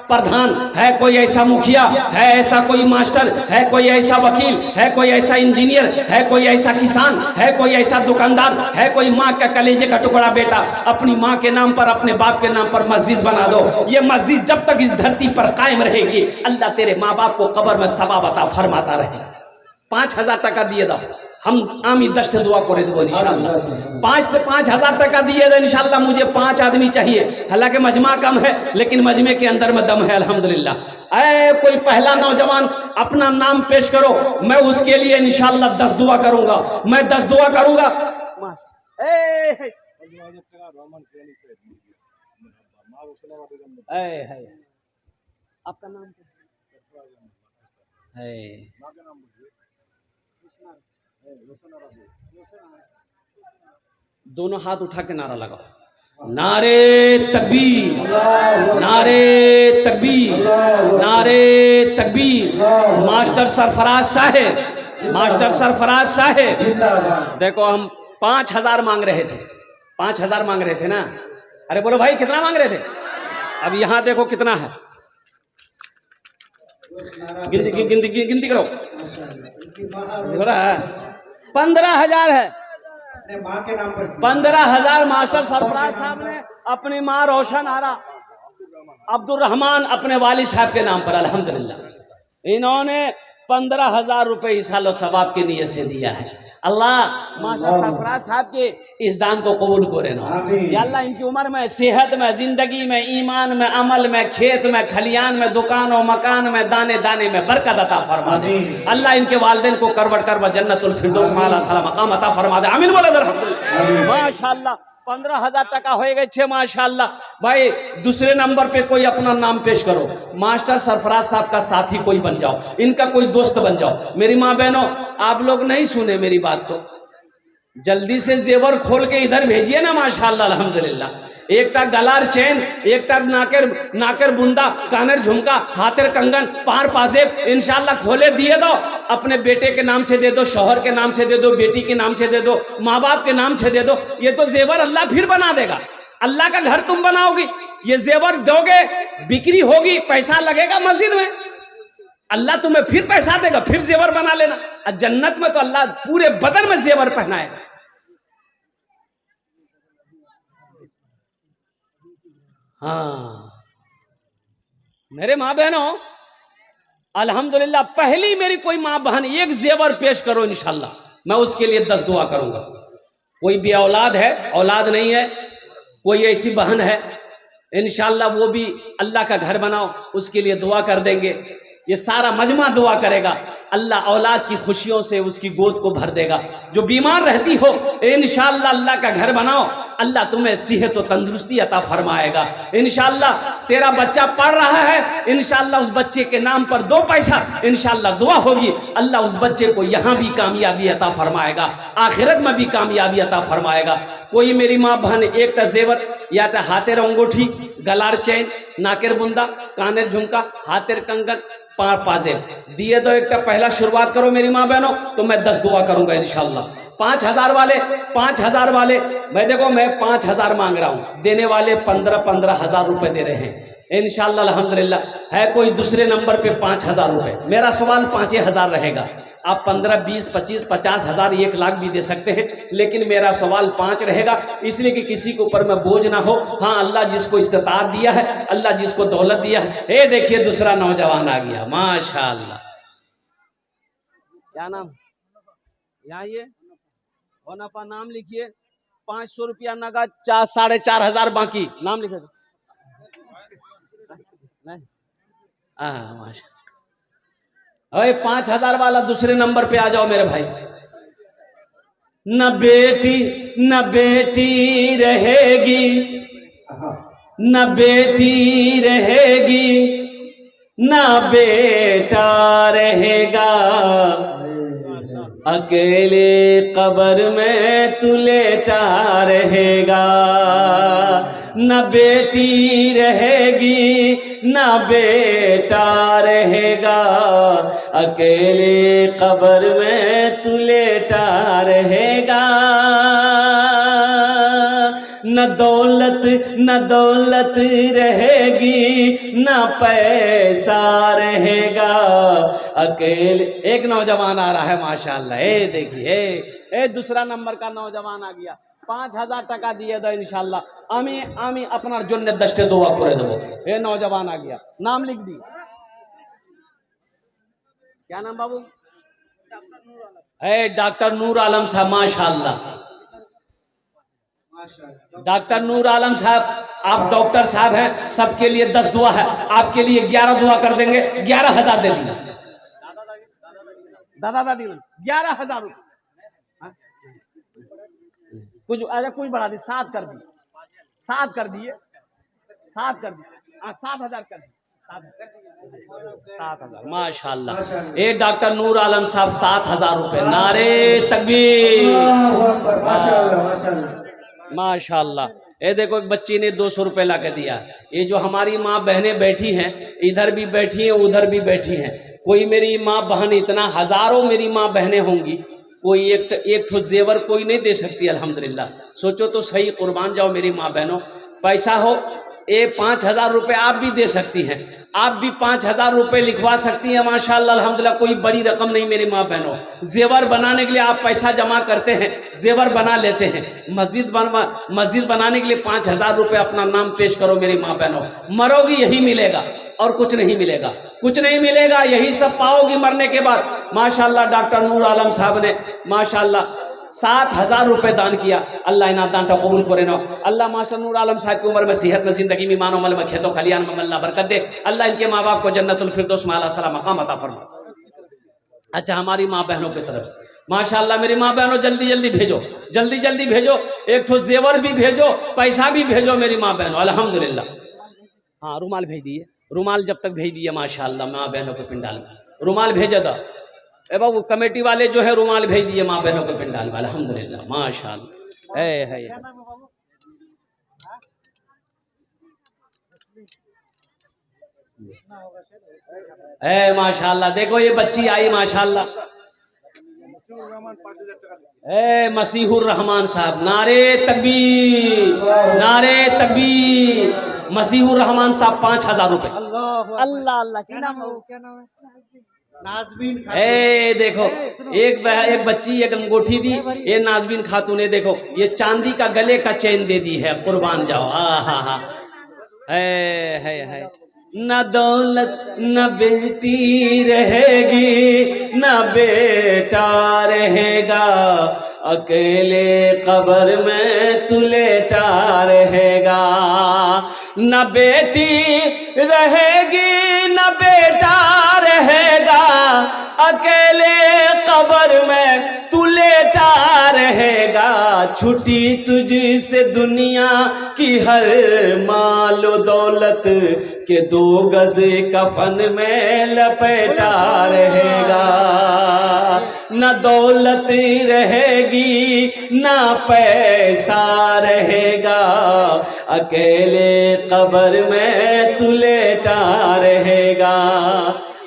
प्रधान, है कोई ऐसा मुखिया, है ऐसा कोई मास्टर, है कोई ऐसा वकील, है कोई ऐसा इंजीनियर, है कोई ऐसा किसान, है कोई ऐसा दुकानदार, है कोई माँ का कलेजे का टुकड़ा बेटा, अपनी माँ के नाम पर, अपने बाप के नाम पर मस्जिद बना दो। ये मस्जिद जब तक इस धरती पर कायम रहेगी, अल्लाह तेरे माँ बाप को कब्र में सवाब अता फरमाता रहे। 5,000 टका दिए दो, हम आमी दस्त दुआ करे देबो इंशाल्लाह। 5,000 टका दिए दो इंशाल्लाह। मुझे 5 आदमी चाहिए, हालांकि मजमा कम है, लेकिन मजमे के अंदर में दम है अल्हम्दुलिल्लाह। ऐ कोई पहला नौजवान अपना नाम पेश करो, मैं उसके लिए इंशाल्लाह 10 दुआ करूंगा। मैं 10 दुआ करूंगा। आपका नाम है? दोनों हाथ उठा के नारा लगाओ, नारे तकबीर, नारे तकबीर, नारे तकबीर। मास्टर सरफराज साहेब, मास्टर सरफराज साहेब, देखो हम 5,000 मांग रहे थे, 5,000 मांग रहे थे ना। अरे बोलो भाई, कितना मांग रहे थे? अब यहां देखो कितना है, गिनती करो। हो रहा है 15,000 है। 15,000 मास्टर सरफराज साहब ने अपनी माँ रोशन आरा अब्दुल रहमान अपने वालिद साहब के नाम पर अल्हम्दुलिल्लाह इन्होंने 15,000 रुपए इस साल सवाब की नीयत से दिया है। अल्लाह मास्टर सरफराज साहब के इस दान को कबूल करे ना। या अल्लाह इनकी उम्र में, सेहत में, जिंदगी में, ईमान में, अमल में, खेत में, खलियान में, दुकान और मकान में, दाने दाने में बरकत अता फरमा दे। अल्लाह इनके वालिदैन को करवट करवट जन्नतुल फिरदौस माला साला मकाम अता फरमा दे। आमीन बोले अल्हम्दुलिल्लाह। माशाअल्लाह 15,000 टका हो गए छे माशाअल्लाह। भाई दूसरे नंबर पे कोई अपना नाम पेश करो, मास्टर सरफराज साहब का साथी कोई बन जाओ, इनका कोई दोस्त बन जाओ। मेरी माँ बहनों, आप लोग नहीं सुने मेरी बात को, जल्दी से जेवर खोल के इधर भेजिए ना माशाल्लाह अल्हम्दुलिल्लाह। एकटा गलार चैन, एकटा नाकर बुंदा, कानेर झुमका, हाथेर कंगन, पार पाजेब इंशाल्लाह खोले दिए दो। अपने बेटे के नाम से दे दो, शौहर के नाम से दे दो, बेटी के नाम से दे दो, माँ बाप के नाम से दे दो। ये तो जेवर अल्लाह फिर बना देगा। अल्लाह का घर तुम बनाओगी, ये जेवर दोगे, बिक्री होगी, पैसा लगेगा मस्जिद में, अल्लाह तुम्हें फिर पैसा देगा, फिर जेवर बना लेना। और जन्नत में तो अल्लाह पूरे बदन में जेवर पहनाएगा। हाँ मेरे माँ बहनों, अल्हम्दुलिल्लाह पहली मेरी कोई माँ बहन एक जेवर पेश करो इंशाल्लाह, मैं उसके लिए 10 दुआ करूंगा। कोई भी औलाद है, औलाद नहीं है, कोई ऐसी बहन है, इंशाल्लाह वो भी अल्लाह का घर बनाओ, उसके लिए दुआ कर देंगे। ये सारा मजमा दुआ करेगा, अल्लाह औलाद की खुशियों से उसकी गोद को भर देगा। जो बीमार रहती हो इंशाल्लाह अल्लाह का घर बनाओ, अल्लाह तुम्हें सेहत और तंदुरुस्ती अता फरमाएगा। इंशाल्लाह तेरा बच्चा पढ़ रहा है, इंशाल्लाह उस बच्चे के नाम पर 2 पैसा इंशाल्लाह दुआ होगी, अल्लाह उस बच्चे को यहाँ भी कामयाबी अता फरमाएगा, आखिरत में भी कामयाबी अता फरमाएगा। कोई मेरी माँ बहन एक जेवर या तो हाथेर अंगूठी, गलार चैन, नाकेर बुंदा, कानेर झुमका, हाथेर कंगन, पार पाजेब दिए दो। एक पहला शुरुआत करो मेरी माँ बहनों, तो मैं 10 दुआ करूंगा इंशाल्लाह। 5000 वाले मैं देखो, मैं 5000 मांग रहा हूँ, देने वाले 15-15 हजार रुपए दे रहे हैं इंशाल्लाह अल्हम्दुलिल्लाह। है कोई दूसरे नंबर पे 5000 रुपए, मेरा सवाल 5000 रहेगा। आप 15, 20, 25, 50 हजार, 1 लाख भी दे सकते हैं, लेकिन मेरा सवाल 5 रहेगा, इसलिए कि किसी के ऊपर में बोझ ना हो। हाँ अल्लाह जिसको इस्तिताअत दिया है, अल्लाह जिसको दौलत दिया है। ये देखिए दूसरा नौजवान आ गया माशाअल्लाह। क्या नाम? यहाँ ये होनापा, नाम लिखिए। 500 रुपया नगद, 4,500 बाकी। नाम लिखे माशा। अरे 5000 वाला दूसरे नंबर पे आ जाओ मेरे भाई। न बेटी रहेगी, न बेटी रहेगी, न बेटा रहेगा, अकेले कब्र में तू लेटा रहेगा। न बेटी रहेगी, न बेटा रहेगा, अकेले कब्र में तू लेटा रहेगा। न दौलत रहेगी, न पैसा रहेगा, अकेले। एक नौजवान आ रहा है माशाअल्लाह, देखिए दूसरा नंबर का नौजवान आ गया। 5000 টাকা दिए दो इंशाल्लाह। आमी अपना जन्नत 10 दुआ करे देबो। ये नौजवान आ गया, नाम लिख दी। क्या नाम बाबू? डॉक्टर नूर आलम साहब माशाअल्लाह। डॉक्टर नूर आलम साहब, आप डॉक्टर साहब हैं, सबके लिए 10 दुआ है, आपके लिए 11 दुआ कर देंगे। 11,000 दे दिए दादा 11,000 रुपये। कुछ अच्छा कुछ बढ़ा दी, 7 कर दिए, 7 कर दिए, 7 कर दिए, 7,000 कर दिए, 7,000 माशाअल्लाह। ये डॉक्टर नूर आलम साहब 7,000 रुपये। नारे तकबीर माशाअल्लाह। ये देखो एक बच्ची ने 200 रुपये ला के दिया। ये जो हमारी माँ बहनें बैठी हैं, इधर भी बैठी हैं, उधर भी बैठी हैं। कोई मेरी माँ बहन, इतना हजारों मेरी माँ बहनें होंगी, कोई एक ठो जेवर कोई नहीं दे सकती अल्हम्दुलिल्लाह। सोचो तो सही, कुर्बान जाओ मेरी माँ बहनों। पैसा हो, ये 5000 रुपये आप भी दे सकती हैं, आप भी 5000 रुपये लिखवा सकती हैं माशाअल्लाह अल्हम्दुलिल्लाह। कोई बड़ी रकम नहीं मेरी माँ बहनों। जेवर बनाने के लिए आप पैसा जमा करते हैं, जेवर बना लेते हैं। मस्जिद बनाने के लिए 5000 रुपये अपना नाम पेश करो मेरी माँ बहनों। मरोगी यही मिलेगा और कुछ नहीं मिलेगा, कुछ नहीं मिलेगा, यही सब पाओगी मरने के बाद। माशाअल्लाह डॉक्टर नूर आलम साहब ने माशाअल्लाह 7,000 रुपये दान किया। अल्लाह इना दान कबूल करे ना। अल्लाह मास्टर नूर आलम साहब की उम्र में, सेहत में, जिंदगी में, मानो मल में, खेतों खलियान में अल्लाह बरकत दे। अल्लाह इनके माँ बाप को जन्नतुल फिरदौस में आला सला मकाम अता फरमा। अच्छा हमारी माँ बहनों की तरफ से माशाअल्लाह, मेरी माँ बहनों जल्दी जल्दी भेजो, जल्दी जल्दी भेजो। एक ठो जेवर भी भेजो, पैसा भी भेजो मेरी माँ बहनों अल्हम्दुलिल्लाह। हाँ रुमाल भेज दिए, रुमाल जब तक भेज दिए माशाअल्लाह। माँ बहनों के पिंडाल में रुमाल भेजे दो। ए बाबू कमेटी वाले जो है रुमाल भेज दिए माँ बहनों के पिंडाल वाले, अल्हम्दुलिल्लाह माशाअल्लाह। है माशाअल्लाह। देखो ये बच्ची आई माशाअल्लाह, मसीहुर रहमान साहब, नारे तकबीर, नारे तकबीर। मसीहुर रहमान साहब 5,000 रुपए। अल्लाह अल्लाह, क्या नाम है? नाज़मीन देखो एक बच्ची एक अंगूठी दी, ये नाज़मीन खातून ने देखो ये चांदी का गले का चेन दे दी है, कुर्बान जाओ। हा है न दौलत न बेटी रहेगी न बेटा रहेगा, अकेले कब्र में तू लेटा रहेगा। न बेटी रहेगी न बेटा रहेगा, अकेले कब्र में तू लेटा रहेगा। छुट्टी तुझसे दुनिया की हर मालो दौलत के 2 गज कफन में लपेटा रहेगा। न दौलत रहेगी न पैसा रहेगा, अकेले कब्र में तू लेटा रहेगा।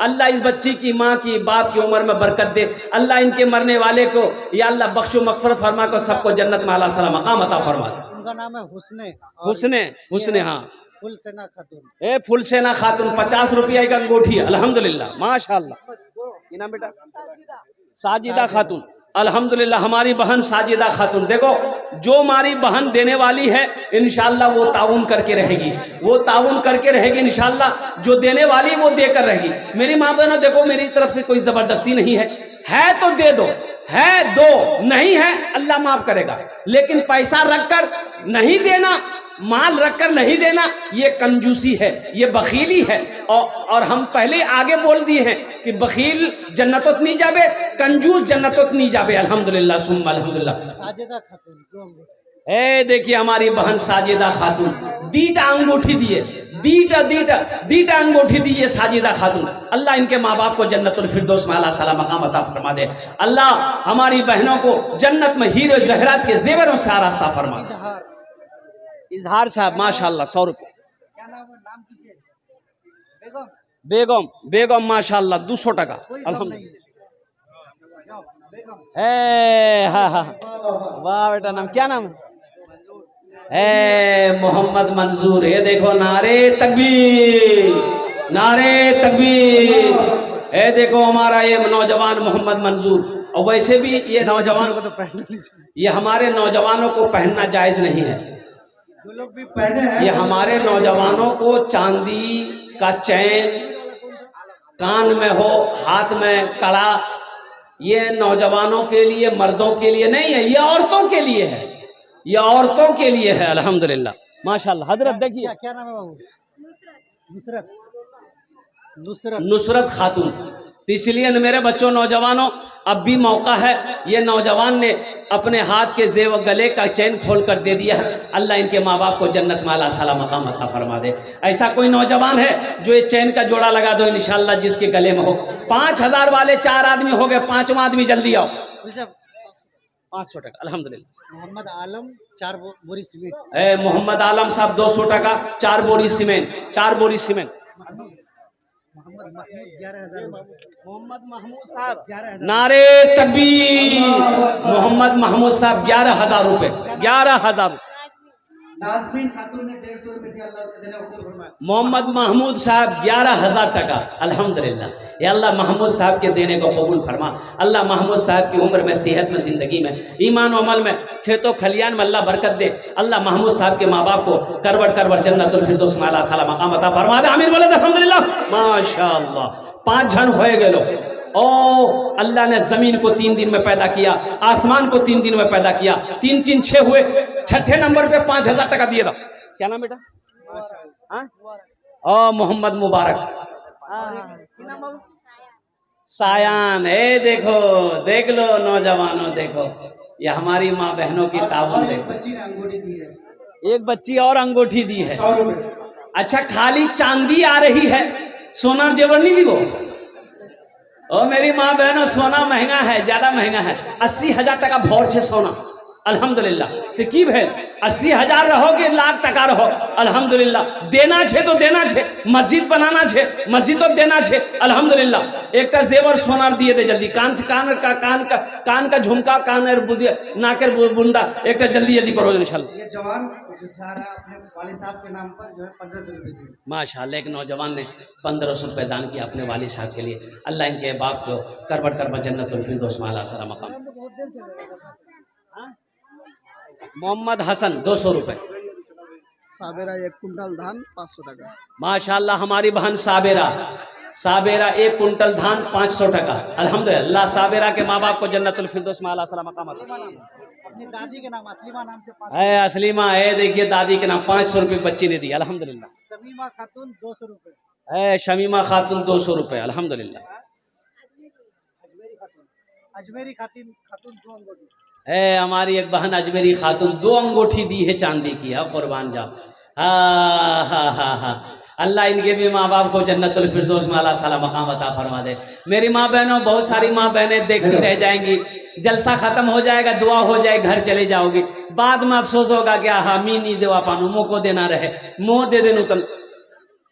अल्लाह इस बच्ची की माँ की बाप की उम्र में बरकत दे। अल्लाह इनके मरने वाले को या अल्लाह बख्शो मग़फ़िरत फरमा को, सबको जन्नत में आला सला मकाम अता फरमा दे। उनका नाम है हुस्ने। हुस्ने हाँ, फुलसेना खातून। फुलसेना खातून, 50 रुपया की अंगूठी है, अल्हम्दुलिल्लाह माशाअल्लाह। क्या नाम बेटा? साजिदा खातून, अल्हम्दुलिल्लाह हमारी बहन साजिदा खातून। देखो जो हमारी बहन देने वाली है इंशाअल्लाह वो ताउन करके रहेगी, वो ताउन करके रहेगी इंशाअल्लाह। जो देने वाली वो देकर रहेगी। मेरी माँ बहनों देखो मेरी तरफ से कोई जबरदस्ती नहीं है तो दे दो, है दो, नहीं है अल्लाह माफ करेगा। लेकिन पैसा रखकर नहीं देना, माल रखकर नहीं देना, ये कंजूसी है, ये बखीली है। और हम पहले आगे बोल दिए हैं कि बखील जन्नतों नहीं जाबे, कंजूस जन्नतों नहीं जाबे। अल्हम्दुलिल्लाह सुम्मा अल्हम्दुलिल्लाह। साजिदा खातून, देखिए हमारी बहन साजिदा खातून 2टा अंगूठी दिए, 2टा अंगूठी दिए साजिदा खातून। अल्लाह इनके माँ बाप को जन्नतुल फिरदौस में आला सला मकाम अता फरमा दे। अल्लाह हमारी बहनों को जन्नत में हीरे जहरात के जेवरों से आरास्ता फरमा दे। इजहार साहब माशाअल्लाह 100 रुपये। क्या नाम है? नाम कीजिए। बेगम माशाअल्लाह 200 टका अल्हम्दुलिल्लाह। हाँ वाह बेटा, नाम क्या नाम है? मोहम्मद मंजूर। ये देखो नारे तकबीर, नारे तकबीर। देखो हमारा ये नौजवान मोहम्मद मंजूर। और वैसे भी ये नौजवान को तो पहनना, ये हमारे नौजवानों को पहनना जायज नहीं है। जो लोग भी पहने हैं, ये हमारे नौजवानों को चांदी का चैन, कान में हो, हाथ में कड़ा, ये नौजवानों के लिए, मर्दों के लिए नहीं है, ये औरतों के लिए है, ये औरतों के लिए है। अल्हम्दुलिल्लाह माशाअल्लाह। हजरत देखिए क्या नाम है बाबू? नुसरत खातून। तो इसलिए मेरे बच्चों नौजवानों अब भी मौका है। ये नौजवान ने अपने हाथ के जेवर गले का चैन खोल कर दे दिया है। अल्लाह इनके माँ बाप को जन्नत में आला सला मकाम अता फरमा दे। ऐसा कोई नौजवान है जो ये चैन का जोड़ा लगा दो इंशाअल्लाह जिसके गले में हो। 5,000 वाले 4 आदमी हो गए, 5वां आदमी जल्दी आओ। 500 टका अल्हम्दुलिल्लाह। मोहम्मद आलम 4 बोरी सीमेंट। मोहम्मद आलम साहब 200 टका 4 बोरी सीमेंट, 4 बोरी सीमेंट। मोहम्मद महमूद 11,000। मोहम्मद महमूद साहब 11,000। नारे तकबीर। मोहम्मद महमूद साहब 11,000 रुपए, 11,000। नाज़मीन खातून ने 150 रुपए दिया, अल्लाह उसके देने को फरमाए। मोहम्मद महमूद साहब 11,000 टका अल्हम्दुलिल्लाह। या अल्लाह महमूद साहब के देने को कबूल फरमा। अल्लाह महमूद साहब की उम्र में, सेहत में, जिंदगी में, ईमान और अमल में, खेतों खलियान में अल्लाह बरकत दे। अल्लाह महमूद साहब के माँ बाप को करवट करवट जन्नतुल फिरदौस में आला सला मकाम अता फरमा दे। आमीन बोले अल्हम्दुलिल्लाह माशाअल्लाह। 5 जन होए गए लोग। ओ अल्लाह ने जमीन को 3 दिन में पैदा किया, आसमान को 3 दिन में पैदा किया, 3 3 6 हुए। 6ठे नंबर पे 5,000 टका दिए था। क्या नाम बेटा? मोहम्मद मुबारक। सायान। देखो देख लो नौजवानों, देखो ये हमारी माँ बहनों की ताबून। बच्ची ने अंगूठी दी है, एक बच्ची और अंगूठी दी है। 100 रुपए। अच्छा खाली चांदी आ रही है, सोना जेवर नहीं दी वो? ओ मेरी माँ बहनों, सोना महंगा है, ज्यादा महंगा है। 80,000 टका भौर छे सोना, अल्हम्दुलिल्लाह। तो की भेल 80,000 रहो कि लाख टका रहो, अल्हम्दुलिल्लाह। देना छे तो देना छे, मस्जिद बनाना छे, मस्जिद तो देना छे, अल्हम्दुलिल्लाह। एक का जेवर सोनार दिए दे जल्दी, कान का झुमका, नाकेर बुंदा, एक जल्दी जल्दी करो इंशाल्लाह। ये जवान जो जा रहा है अपने वालिद साहब के नाम पर जो है 1500 रुपये दिए। माशाल्लाह, एक नौजवान ने 1500 रुपये दान किया अपने वालिद साहब के लिए। अल्लाह इनके बाप को करबट जन्नतुल फिरदौस में आला सारा मकाम। मोहम्मद हसन 200 रुपये। साबेरा 1 कुंटल धान 500 टका। माशाल्लाह, हमारी बहन साबेरा 1 कुंटल धान 500 टका, अल्हम्दुलिल्लाह। साबेरा के माँ बाप को जन्नतुल फिरदौस में आला सारा मकाम। अपनी दादी के नाम असलीमा नाम से 500। है असलीमा है, देखिए दादी के नाम 500 रुपये बच्ची ने दी, अल्हम्दुलिल्लाह। शमीमा खातून 200 रुपये। है शमीमा खातून 200 रुपये, अल्हम्दुलिल्लाह। अजमेरी खातून 2 अंगूठी। है हमारी एक बहन अजमेरी खातून 2 अंगूठी दी है चांदी की, है कुर्बान जाओ। हा। अल्लाह इनके भी माँ बाप को जन्नतुल फिरदौस में आला साला मकाम अता फरमा दे। मेरी माँ बहनों, बहुत सारी माँ बहनें देखती रह जाएंगी, जलसा खत्म हो जाएगा, दुआ हो जाए, घर चले जाओगी, बाद में अफसोस होगा क्या हामी नहीं देवा पानू, मुँह को देना रहे, मुँह दे देनु तन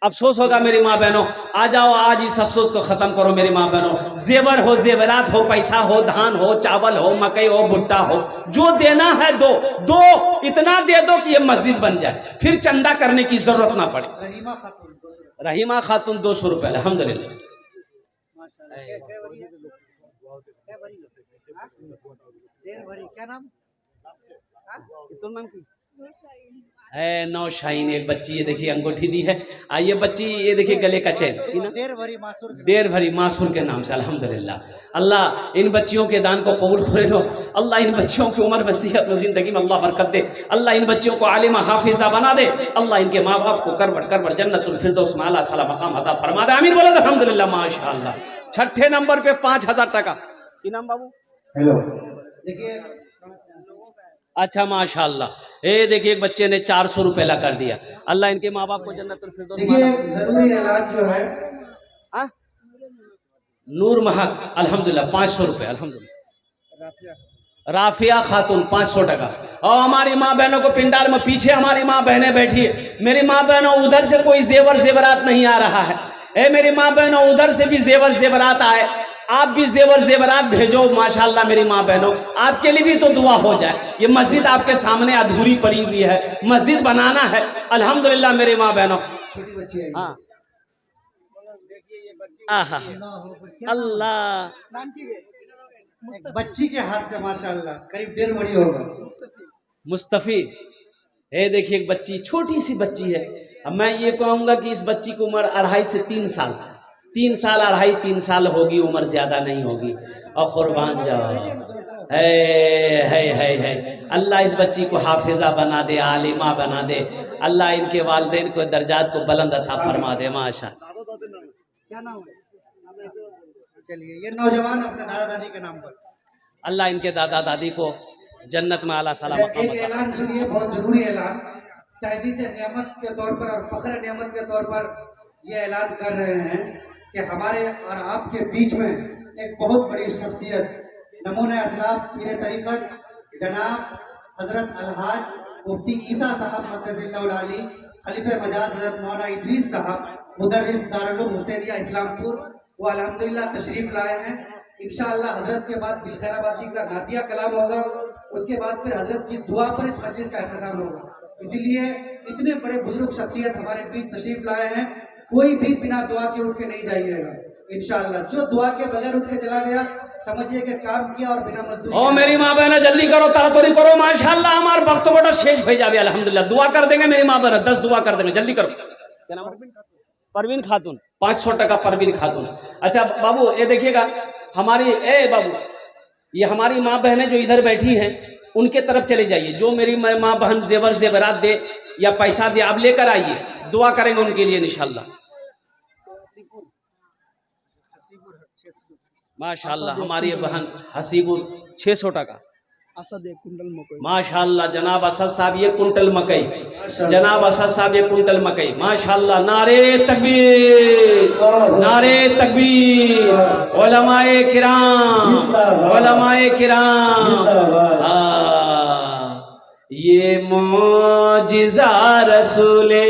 अफसोस होगा। मेरी माँ बहनों, आ जाओ, आज इस अफसोस को खत्म करो मेरी माँ बहनों। जेवर हो, जेवरात हो, पैसा हो, धान हो, चावल हो, मकई हो, भुट्टा हो, जो देना है दो, इतना दे दो कि ये मस्जिद बन जाए, फिर चंदा करने की जरूरत ना पड़े। रहीमा खातून 200 रुपये, अल्हम्दुलिल्लाह। क्या नाम है? नौशाइन एक बच्ची, ये देखिए अंगूठी दी है। ये बच्ची, ये देखिए गले का चैन, डेर भरी मासूर के नाम से, अल्हम्दुलिल्लाह। अल्लाह इन बच्चियों के दान को कबूल करे लो। अल्लाह इन बच्चियों की उम्र में, सेहत में, जिंदगी में अल्लाह बरकत दे। अल्लाह इन बच्चियों को आलिमा हाफिजा बना दे। अल्लाह इनके माँ बाप को करबट जन्नतुल फिरदौस में आला साला मकाम अता फरमा दे। आमीन बोलो अल्हम्दुलिल्लाह, माशाअल्लाह। 6ठे नंबर पे 5000 टका। की नाम बाबू? हेलो, देखिए अच्छा माशाल्लाह। ये देखिए एक बच्चे ने 400 रुपये ला कर दिया। अल्लाह इनके माँ बाप को जन्नतुल फिरदौस। देखिए जरूरी ऐलान जो है, नूर महक अल्हम्दुलिल्लाह 500 रुपये, अल्हम्दुलिल्लाह। राफिया खातून 500 टका। और हमारी माँ बहनों को पिंडाल में पीछे हमारी माँ बहनें बैठी है। मेरी माँ बहनों, उधर से कोई जेवरात नहीं आ रहा है। ए मेरी माँ बहनों, उधर से भी जेवरात आए, आप भी जेवरात भेजो माशाल्लाह। मेरी माँ बहनों, आपके लिए भी तो दुआ हो जाए। ये मस्जिद आपके सामने अधूरी पड़ी हुई है, मस्जिद बनाना है, अल्हम्दुलिल्लाह। मेरी माँ बहनों, छोटी बच्ची है। हाँ, अल्लाह, बच्ची के हाथ से माशाल्लाह करीब 1.5 बड़ी होगा। मुस्तफी। ये देखिए एक बच्ची, छोटी सी बच्ची है। अब मैं ये कहूँगा कि इस बच्ची की उम्र 2.5 से 3 साल, 3 साल होगी, उम्र ज्यादा नहीं होगी। और कुर्बान जाओ, है। अल्लाह इस बच्ची को हाफिजा बना दे, आलिमा बना दे। अल्लाह इनके वालिदैन को दर्जात को बुलंद अता फरमा दे, माशाअल्लाह। क्या नाम है? चलिए, ये नौजवान अपने दादा दादी के नाम पर, अल्लाह इनके दादा दादी को जन्नत में आला साला मकाम एक अता। ऐलान सुनिए, बहुत जरूरी ऐलान। तहदीस नेमत के तौर पर और फख्र नेमत के तौर पर ये ऐलान कर रहे हैं कि हमारे और आपके बीच में एक बहुत बड़ी शख्सियत, नमूने असलाफ पीर तरीक़त जनाब हजरत अलहाज मुफ्ती ईसा साहब मद्दसिल्लाहुल आली, खलीफे मजाज हजरत मौलाना इदरीस साहब, मुदर्रिस दारुल उलूम हुसैनिया इस्लामपुर, वो अल्हम्दुलिल्लाह तशरीफ लाए हैं। इंशाअल्लाह हजरत के बाद बिलखैराबादी का नातिया कलाम होगा, उसके बाद फिर हजरत की दुआ पर इस मजलिस का इख्तिताम होगा। इसीलिए इतने बड़े बुजुर्ग शख्सियत हमारे बीच तशरीफ लाए हैं, कोई भी बिना दुआ के उठ के नहीं जाइएगा इंशाअल्लाह। जो दुआ के बगैर उठ के चला गया, समझिए कि काम किया और बिना मजदूरी। ओ मेरी माँ बहन, जल्दी करो, तारातोरी करो माशाल्लाह। हमारे वक्त तो बड़ा शेष हो जावे, अल्हम्दुलिल्लाह। दुआ कर देंगे मेरी माँ बहन, 10 दुआ कर देंगे, जल्दी करो। क्या नाम? परवीन खातून, 500 टका परवीन खातून। अच्छा बाबू, ये देखिएगा हमारी, बाबू, ये हमारी माँ बहनें जो इधर बैठी हैं, उनके तरफ चले जाइए। जो मेरी माँ बहन जेवरात दे या पैसा दे, आप लेकर आइए, दुआ करेंगे उनके लिए इंशाल्लाह। माशाल्लाह हमारी बहन हसीबुल 600 टका, असद 1 कुंटल मकई। माशाल्लाह जनाब असद साहब ये कुंटल मकई, जनाब असद साहब ये कुंटल मकई, माशाल्लाह। नारे तकबीर, नारे तकबीर, उलमाए किराम, उलमाए किराम। ये मोजिज़ा रसूले,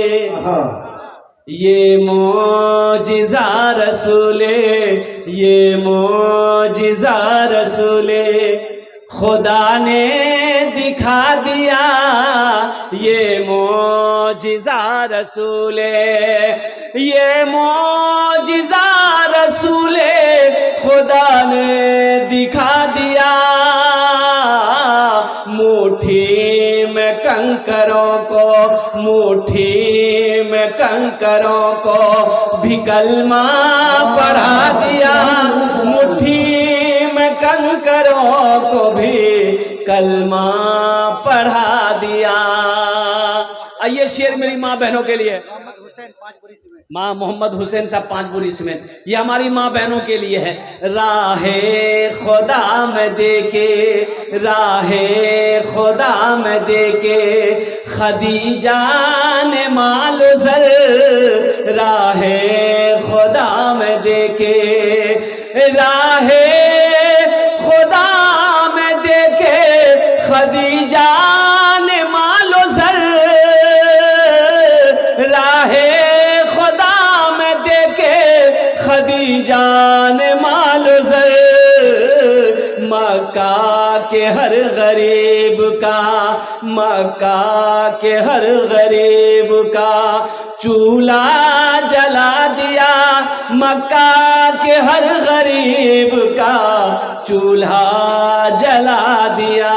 ये मोजिज़ा रसूले, ये मोजिज़ा रसूले खुदा ने दिखा दिया, ये मोजिज़ा रसूले, ये मोजिज़ा रसूले खुदा ने दिखा दिया। मुट्ठी में कंकरों को, मुट्ठी में कंकरों को भी कलमा पढ़ा दिया, मुट्ठी में कंकरों को भी कलमा पढ़ा दिया। आइए शेर मेरी माँ बहनों के लिए, माँ मोहम्मद हुसैन साहब 5 बोरी सीमेंट, ये हमारी माँ बहनों के लिए है। राहे खुदा में देके, राहे खुदा में देके खदीजा ने मालो ज़र, राहे खुदा में देके, राहे खुदा में देके खदीजा ने मालो ज़र, राहे खुदा में देके खदीजा ने मालो ज़र। मक्का के हर गरीब का, मक्का के हर गरीब का चूल्हा जला दिया, मक्का के हर गरीब का चूल्हा जला दिया।